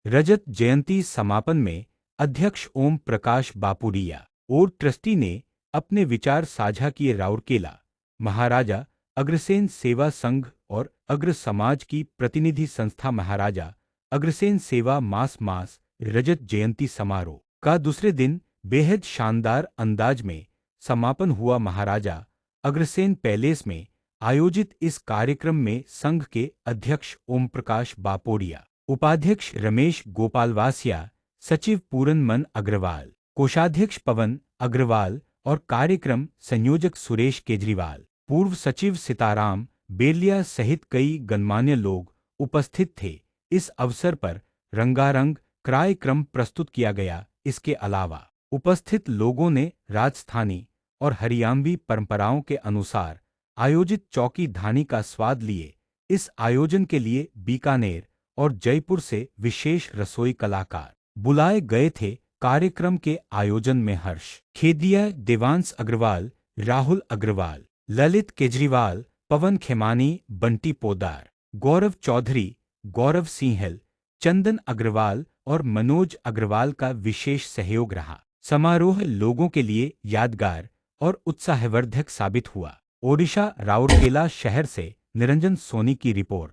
रजत जयंती समापन में अध्यक्ष ओम प्रकाश बापुरिया और ट्रस्टी ने अपने विचार साझा किए। राउरकेला महाराजा अग्रसेन सेवा संघ और अग्र समाज की प्रतिनिधि संस्था महाराजा अग्रसेन सेवा मास रजत जयंती समारोह का दूसरे दिन बेहद शानदार अंदाज में समापन हुआ। महाराजा अग्रसेन पैलेस में आयोजित इस कार्यक्रम में संघ के अध्यक्ष ओम प्रकाश बापोरिया, उपाध्यक्ष रमेश गोपालवासिया, सचिव पूरन मन अग्रवाल, कोषाध्यक्ष पवन अग्रवाल और कार्यक्रम संयोजक सुरेश केजरीवाल, पूर्व सचिव सीताराम बेलिया सहित कई गणमान्य लोग उपस्थित थे। इस अवसर पर रंगारंग कार्यक्रम प्रस्तुत किया गया। इसके अलावा उपस्थित लोगों ने राजस्थानी और हरियाणवी परंपराओं के अनुसार आयोजित चौकी धानी का स्वाद लिए। इस आयोजन के लिए बीकानेर और जयपुर से विशेष रसोई कलाकार बुलाए गए थे। कार्यक्रम के आयोजन में हर्ष खेदिया, देवांश अग्रवाल, राहुल अग्रवाल, ललित केजरीवाल, पवन खेमानी, बंटी पोदार, गौरव चौधरी, गौरव सिंहल, चंदन अग्रवाल और मनोज अग्रवाल का विशेष सहयोग रहा। समारोह लोगों के लिए यादगार और उत्साहवर्धक साबित हुआ। ओडिशा राउरकेला शहर से निरंजन सोनी की रिपोर्ट।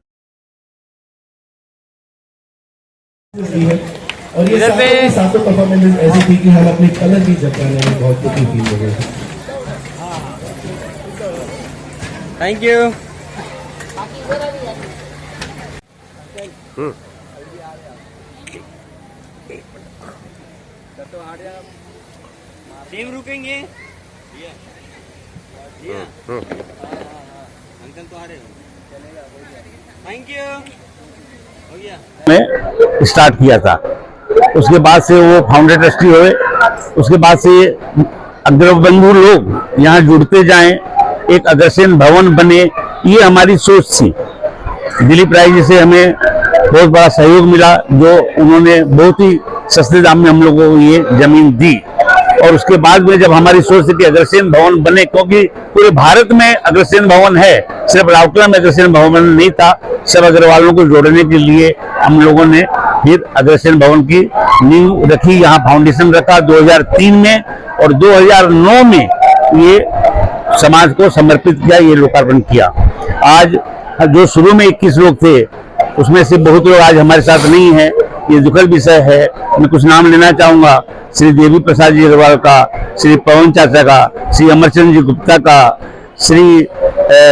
और ये सातों परफॉर्मेंस ऐसी थी कि हम अपनी कलर की जगह में बहुत कुछ फील हो गए। Thank you. टीम रुकेंगे। अंकल तो आ रहे हो। Thank you. हो गया। में स्टार्ट किया था, उसके बाद से वो फाउंडर ट्रस्टी हुए, उसके बाद से अग्रबंधु लोग यहाँ जुड़ते जाएं, एक अग्रसेन भवन बने, ये हमारी सोच थी। दिलीप राय जी से हमें बहुत बड़ा सहयोग मिला, जो उन्होंने बहुत ही सस्ते दाम में हम लोगों को ये जमीन दी। और उसके बाद में जब हमारी सोच थी कि अग्रसेन भवन बने, क्योंकि पूरे भारत में अग्रसेन भवन है, सिर्फ राउरकेला में अग्रसेन भवन नहीं था। सब अग्रवालों को जोड़ने के लिए हम लोगों ने फिर अग्रसेन भवन की नींव रखी, यहाँ फाउंडेशन रखा 2003 में, और 2009 में ये समाज को समर्पित किया, ये लोकार्पण किया। आज जो शुरू में 21 लोग थे, उसमें से बहुत लोग आज हमारे साथ नहीं है, ये दुखद विषय है। मैं कुछ नाम लेना चाहूंगा, श्री देवी प्रसाद जी अग्रवाल का, श्री पवन चाचा का, श्री अमरचंद जी गुप्ता का, श्री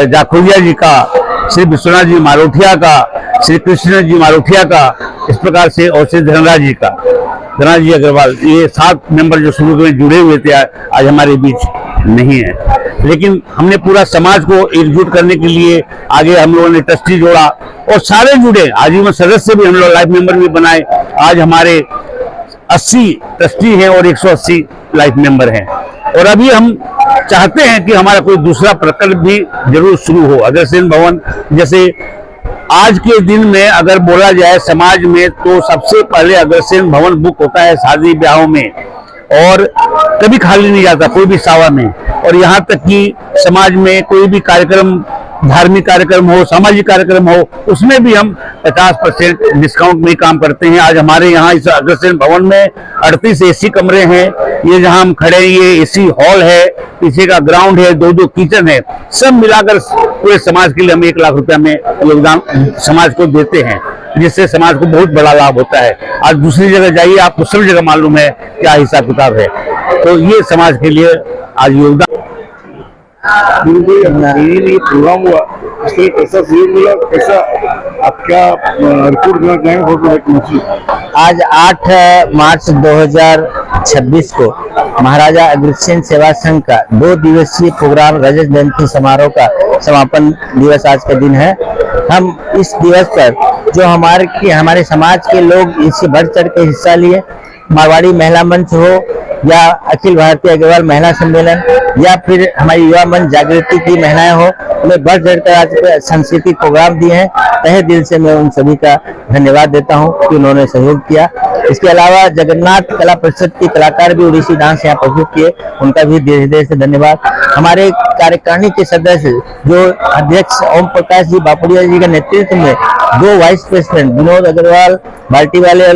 जाखोरिया जी का, श्री विश्वनाथ जी मारोठिया का, श्री कृष्ण जी मारोठिया का, इस प्रकार से, और श्री धनराज जी का, धनराज जी अग्रवाल। ये 7 मेंबर जो शुरू में जुड़े हुए थे आज हमारे बीच नहीं है। लेकिन हमने पूरा समाज को एकजुट करने के लिए आगे हम लोगों ने ट्रस्टी जोड़ा और सारे जुड़े, आजीवन सदस्य भी हम लोग लाइफ मेंबर भी बनाए। आज हमारे 80 ट्रस्टी हैं और 180 लाइफ मेंबर हैं। और अभी हम चाहते हैं कि हमारा कोई दूसरा प्रकल्प भी जरूर शुरू हो। अग्रसेन भवन जैसे आज के दिन में अगर बोला जाए समाज में, तो सबसे पहले अग्रसेन भवन बुक होता है शादी ब्याहों में, और कभी खाली नहीं जाता कोई भी सावा में। और यहाँ तक कि समाज में कोई भी कार्यक्रम, धार्मिक कार्यक्रम हो, सामाजिक कार्यक्रम हो, उसमें भी हम 50% डिस्काउंट में काम करते हैं। आज हमारे यहाँ इस अग्रसेन भवन में 38 एसी कमरे हैं। ये जहाँ हम खड़े हैं, ये एसी हॉल है, पीछे का ग्राउंड है, 2 किचन है। सब मिलाकर पूरे समाज के लिए हम 1 लाख रुपया में योगदान समाज को देते हैं, जिससे समाज को बहुत बड़ा लाभ होता है। आज दूसरी जगह जाइए, आपको सब जगह मालूम है क्या हिसाब किताब है। तो ये समाज के लिए आज योगदान। ये प्रोग्राम हुआ, इसके लिए कैसा सहयोग मिला, कैसा आप क्या रिपोर्ट देना चाहेंगे? आज 8 मार्च 2026 को महाराजा अग्रसेन सेवा संघ का 2 दिवसीय प्रोग्राम रजत जयंती समारोह का समापन दिवस आज का दिन है। हम इस दिवस पर जो हमारे समाज के लोग इससे बढ़ चढ़ के हिस्सा लिए, मारवाड़ी महिला मंच हो, या अखिल भारतीय अग्रवाल महिला सम्मेलन या फिर हमारी युवा मंच जागृति की महिलाएं हो, उन्हें बढ़ चढ़कर आज सांस्कृतिक प्रोग्राम दिए हैं। तहे दिल से मैं उन सभी का धन्यवाद देता हूं कि उन्होंने सहयोग किया। इसके अलावा जगन्नाथ कला परिषद के कलाकार भी ओडिसी डांस यहाँ प्रस्तुत किए, उनका भी दिल से धन्यवाद। हमारे कार्यकारिणी के सदस्य जो अध्यक्ष ओम प्रकाश जी बापुड़िया जी के नेतृत्व में 2 वाइस प्रेसिडेंट विनोद अग्रवाल बाल्टीवाले और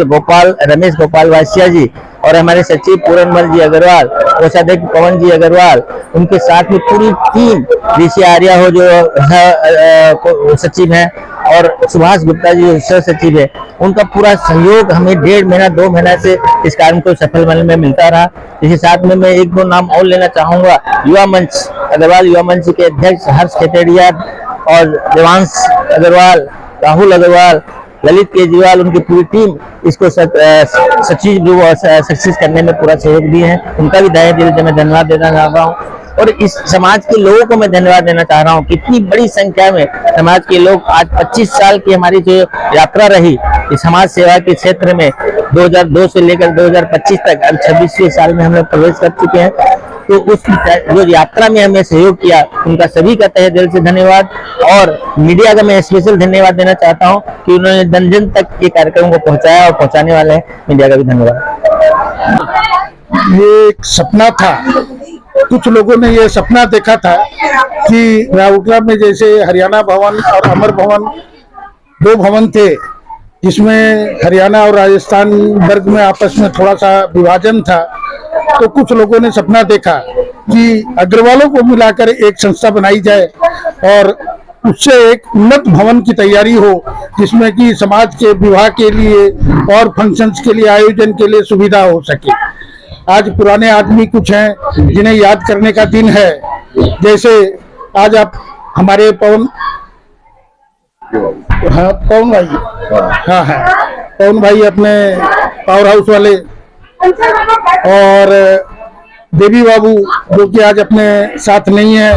रमेश गोपाल वासिया जी और हमारे सचिव पूरनमल जी अग्रवाल, कोषाध्यक्ष पवन जी अग्रवाल, उनके साथ में पूरी टीम, ऋषि आर्या हो जो सचिव हैं और सुभाष गुप्ता जी जो सह सचिव है, उनका पूरा सहयोग हमें 1.5 महीना 2 महीना से इस कार्य को सफल बनने में मिलता रहा। इसी साथ में मैं 1-2 नाम और लेना चाहूंगा। युवा मंच अग्रवाल युवा मंच के अध्यक्ष हर्ष खेतेरिया और देवांश अग्रवाल, राहुल अग्रवाल, ललित केजरीवाल, उनकी पूरी टीम इसको सचिव जो सक्सेस करने में पूरा सहयोग दिए हैं, उनका भी तहे दिल से मैं धन्यवाद देना चाहता हूँ। और इस समाज के लोगों को मैं धन्यवाद देना चाह रहा हूँ। कितनी बड़ी संख्या में समाज के लोग आज 25 साल की हमारी जो यात्रा रही इस समाज सेवा के क्षेत्र में 2002 से लेकर 2025 तक, अब 26वें साल में हम लोग प्रवेश कर चुके हैं। तो उस जो यात्रा में हमें सहयोग किया उनका सभी का तहे दिल से धन्यवाद। और मीडिया का मैं स्पेशल धन्यवाद देना चाहता हूं कि उन्होंने जन जन तक ये कार्यक्रम को पहुंचाया और पहुंचाने वाले हैं। मीडिया का भी धन्यवाद। ये एक सपना था, कुछ लोगों ने ये सपना देखा था कि राउरकेला में जैसे हरियाणा भवन और अमर भवन 2 भवन थे, जिसमें हरियाणा और राजस्थान वर्ग में आपस में थोड़ा सा विभाजन था। तो कुछ लोगों ने सपना देखा कि अग्रवालों को मिलाकर एक संस्था बनाई जाए और उससे एक उन्नत भवन की तैयारी हो, जिसमें कि समाज के विवाह के लिए और फंक्शंस के लिए, आयोजन के लिए सुविधा हो सके। आज पुराने आदमी कुछ हैं जिन्हें याद करने का दिन है। जैसे आज आप हमारे पवन भाई, पवन भाई अपने पावर हाउस वाले, और देवी बाबू जो कि आज अपने साथ नहीं है।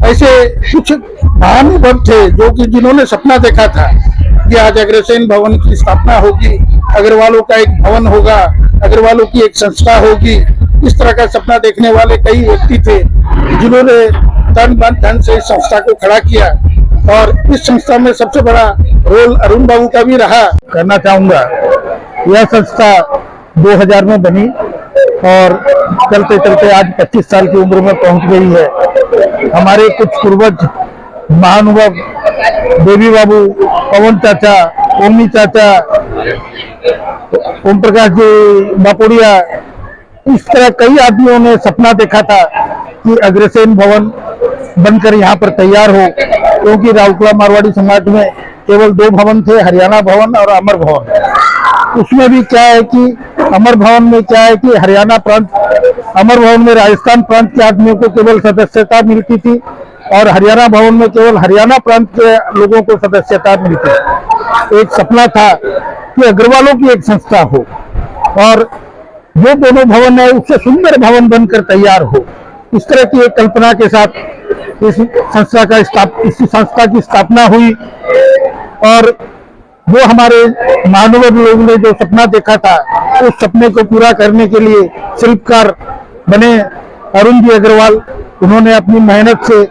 ऐसे कुछ महानुभव थे जो कि जिन्होंने सपना देखा था कि आज अग्रसेन भवन की स्थापना होगी, अग्रवालों का एक भवन होगा, अग्रवालों की एक संस्था होगी। इस तरह का सपना देखने वाले कई व्यक्ति थे जिन्होंने तन मन धन से इस संस्था को खड़ा किया। और इस संस्था में सबसे बड़ा रोल अरुण बाबू का भी रहा। करना चाहूंगा, यह संस्था 2000 में बनी और चलते चलते आज 25 साल की उम्र में पहुंच गई है। हमारे कुछ पूर्वज महानुभव देवी बाबू, पवन चाचा, ओमनी चाचा, ओम प्रकाश जी बापुड़िया, इस तरह कई आदमियों ने सपना देखा था कि अग्रसेन भवन बनकर यहाँ पर तैयार हो, क्योंकि राउरकेला मारवाड़ी समाज में केवल 2 भवन थे, हरियाणा भवन और अमर भवन। उसमें भी क्या है कि अमर भवन में क्या है कि हरियाणा प्रांत, अमर भवन में राजस्थान प्रांत के आदमियों को केवल सदस्यता मिलती थी और हरियाणा भवन में केवल हरियाणा प्रांत के लोगों को सदस्यता मिलती थी। एक सपना था कि अग्रवालों की एक संस्था हो और जो दोनों भवन है उससे सुंदर भवन बनकर तैयार हो। इस तरह की एक कल्पना के साथ इस संस्था की स्थापना हुई। और वो हमारे महानुभाव लोगों ने जो सपना देखा था, उस सपने को पूरा करने के लिए शिल्पकार बने अरुण जी अग्रवाल। उन्होंने अपनी मेहनत से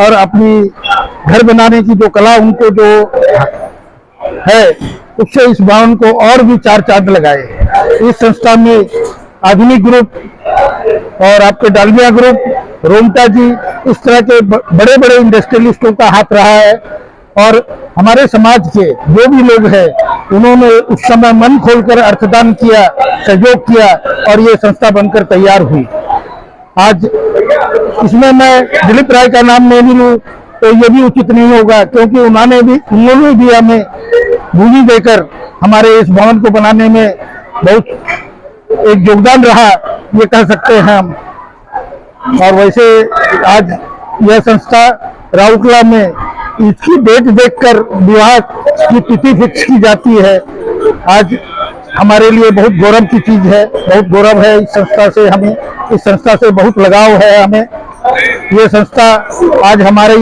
और अपनी घर बनाने की जो कला उनको जो है, उससे इस भवन को और भी 4 चांद लगाए। इस संस्था में आधुनिक ग्रुप और आपके डालमिया ग्रुप, रोमटा जी, इस तरह के बड़े बड़े इंडस्ट्रियलिस्टों का हाथ रहा है। और हमारे समाज के जो भी लोग हैं, उन्होंने उस समय मन खोलकर अर्थदान किया, सहयोग किया और ये संस्था बनकर तैयार हुई। आज इसमें मैं दिलीप राय का नाम नहीं लूं तो ये भी उचित नहीं होगा, क्योंकि उन्होंने भी हमें पूंजी देकर हमारे इस भवन को बनाने में बहुत एक योगदान रहा, ये कह सकते हैं हम। और वैसे आज यह संस्था राउरकेला में इसकी डेट देखकर विवाह की तिथि फिक्स की जाती है। आज हमारे लिए बहुत गौरव की चीज है, बहुत गौरव है इस संस्था से। हमें इस संस्था से बहुत लगाव है। हमें ये संस्था आज हमारे